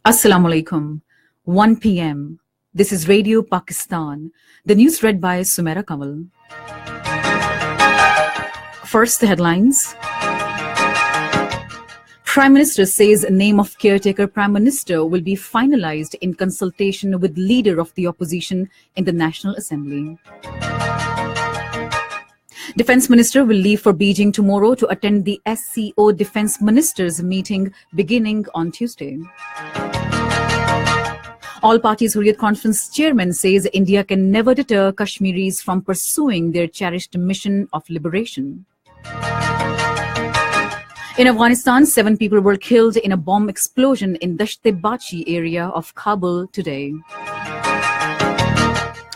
Assalamu alaikum. 1 p.m. This is Radio Pakistan. The news read by Sumaira Kamal. First, the headlines. Prime Minister says name of caretaker Prime Minister will be finalized in consultation with leader of the opposition in the National Assembly. Defense Minister will leave for Beijing tomorrow to attend the SCO Defense Ministers meeting beginning on Tuesday. All Parties Hurriyat Conference chairman says India can never deter Kashmiris from pursuing their cherished mission of liberation. In Afghanistan, 7 people were killed in a bomb explosion in Dasht-e-Bachi area of Kabul today.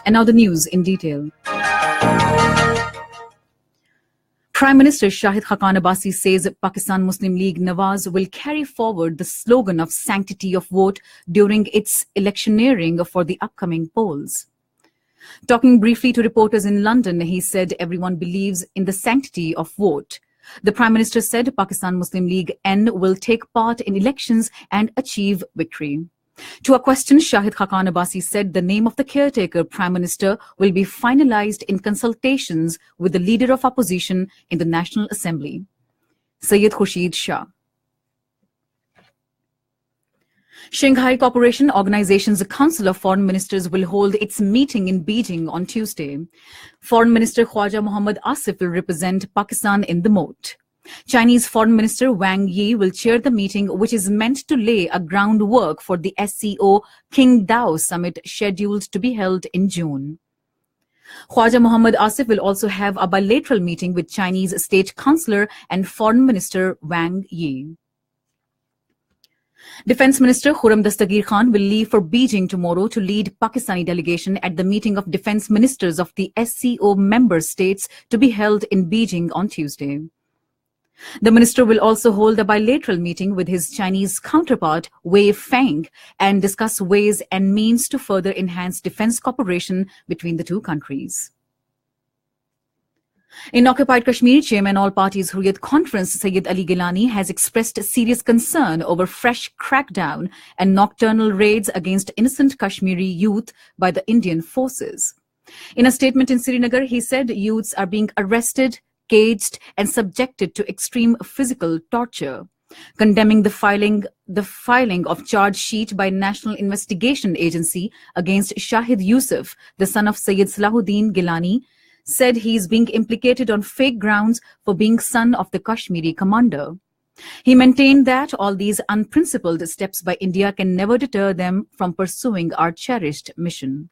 And now the news in detail. Prime Minister Shahid Khaqan Abbasi says Pakistan Muslim League Nawaz will carry forward the slogan of sanctity of vote during its electioneering for the upcoming polls. Talking briefly to reporters in London, he said everyone believes in the sanctity of vote. The Prime Minister said Pakistan Muslim League N will take part in elections and achieve victory. To a question, Shahid Khaqan Abbasi said the name of the caretaker Prime Minister will be finalized in consultations with the leader of opposition in the National Assembly. Sayyid Khurshid Shah. Shanghai Cooperation Organization's Council of Foreign Ministers will hold its meeting in Beijing on Tuesday. Foreign Minister Khwaja Mohammad Asif will represent Pakistan in the moat. Chinese Foreign Minister Wang Yi will chair the meeting, which is meant to lay a groundwork for the SCO Qingdao summit scheduled to be held in June. Khwaja Mohammad Asif will also have a bilateral meeting with Chinese State Councillor and Foreign Minister Wang Yi. Defense Minister Khurram Dastagir Khan will leave for Beijing tomorrow to lead Pakistani delegation at the meeting of defense ministers of the SCO member states to be held in Beijing on Tuesday. The minister will also hold a bilateral meeting with his Chinese counterpart, Wei Feng, and discuss ways and means to further enhance defense cooperation between the two countries. In occupied Kashmir, Chairman All Parties Hurriyat Conference Sayyid Ali Gilani has expressed serious concern over fresh crackdown and nocturnal raids against innocent Kashmiri youth by the Indian forces. In a statement in Srinagar, he said youths are being arrested, caged and subjected to extreme physical torture. Condemning the filing of charge sheet by National Investigation Agency against Shahid Yusuf, the son of Sayyid Salahuddin Gilani, said he is being implicated on fake grounds for being son of the Kashmiri commander. He maintained that all these unprincipled steps by India can never deter them from pursuing our cherished mission.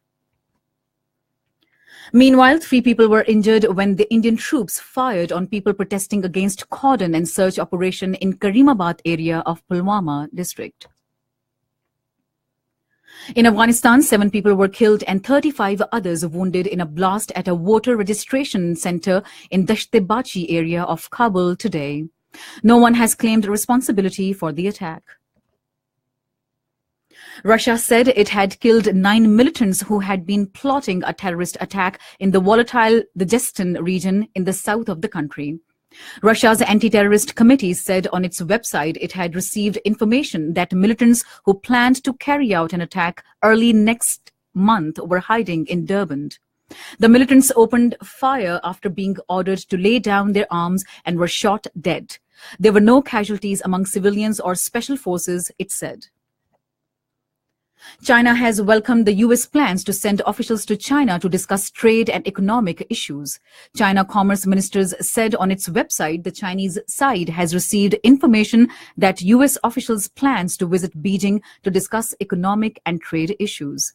Meanwhile, 3 people were injured when the Indian troops fired on people protesting against cordon and search operation in Karimabad area of Pulwama district. In Afghanistan, 7 people were killed and 35 others wounded in a blast at a voter registration center in Dasht-e-Bachi area of Kabul today. No one has claimed responsibility for the attack. Russia said it had killed 9 militants who had been plotting a terrorist attack in the volatile Dagestan region in the south of the country. Russia's anti-terrorist committee said on its website it had received information that militants who planned to carry out an attack early next month were hiding in Derbent. The militants opened fire after being ordered to lay down their arms and were shot dead. There were no casualties among civilians or special forces, it said. China has welcomed the U.S. plans to send officials to China to discuss trade and economic issues. China Commerce Ministers said on its website the Chinese side has received information that U.S. officials plans to visit Beijing to discuss economic and trade issues.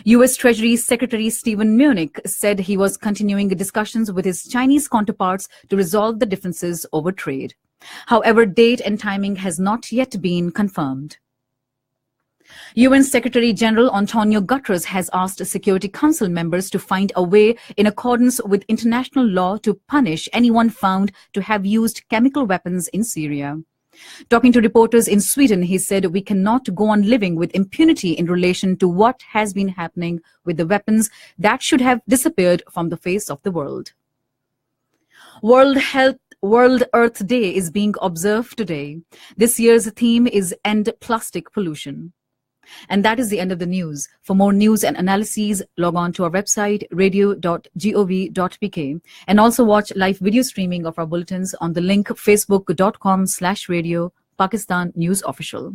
U.S. Treasury Secretary Steven Mnuchin said he was continuing discussions with his Chinese counterparts to resolve the differences over trade. However, date and timing has not yet been confirmed. UN Secretary-General Antonio Guterres has asked Security Council members to find a way in accordance with international law to punish anyone found to have used chemical weapons in Syria. Talking to reporters in Sweden, he said, "We cannot go on living with impunity in relation to what has been happening with the weapons that should have disappeared from the face of the world." World Health World Earth Day is being observed today. This year's theme is End Plastic Pollution. And that is the end of the news. For more news and analyses, log on to our website, radio.gov.pk, and also watch live video streaming of our bulletins on the link facebook.com/radio Pakistan News Official.